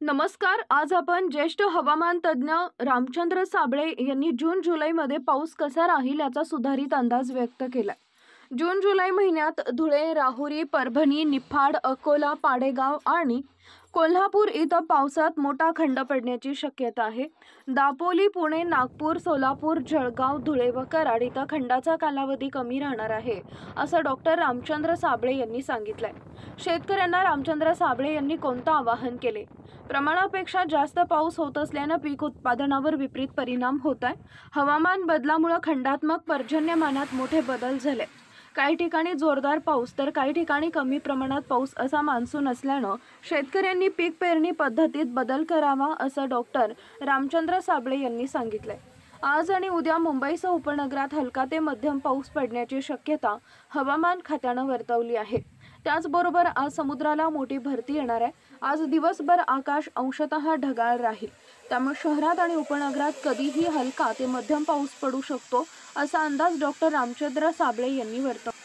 नमस्कार. आज आपण ज्येष्ठ हवामान तज्ज्ञ रामचंद्र साबळे यांनी जून-जुलैमध्ये पाऊस कसा राहील याचा सुधारित अंदाज व्यक्त केलाय. जून-जुलै महिन्यात धुळे, राहुरी, परभणी, निफाड, अकोला, पाडेगाव आणि कोल्हापूर इथं पावसात मोठा खंड पडण्याची शक्यता आहे. दापोली, पुणे, नागपूर, सोलापूर, जळगाव, धुळे व कराड इथं खंडाचा कालावधी कमी राहणार आहे, असं डॉक्टर रामचंद्र साबळे यांनी सांगितलंय. शेतकऱ्यांना रामचंद्र साबळे यांनी कोणतं आवाहन केले? प्रमाणापेक्षा जास्त पाऊस होत असल्यानं पीक उत्पादनावर विपरीत परिणाम होत आहे. हवामान बदलामुळे खंडात्मक पर्जन्यमानात मोठे बदल झाले. काही ठिकाणी जोरदार पाऊस तर काही ठिकाणी कमी प्रमाणात पाऊस असा मान्सून असल्यानं शेतकऱ्यांनी पीक पेरणी पद्धतीत बदल करावा, असं डॉक्टर रामचंद्र साबळे यांनी सांगितलंय. आज आणि उद्या मुंबईसह उपनगरात हलका ते मध्यम पाऊस पडण्याची शक्यता हवामान खात्यानं वर्तवली आहे. त्याचबरोबर आज समुद्राला मोठी भरती येणार आहे. आज दिवसभर आकाश अंशतः ढगाळ राहील. त्यामुळे शहरात आणि उपनगरात कधीही हलका ते मध्यम पाऊस पडू शकतो, असा अंदाज डॉक्टर रामचंद्र साबळे यांनी वर्तवला.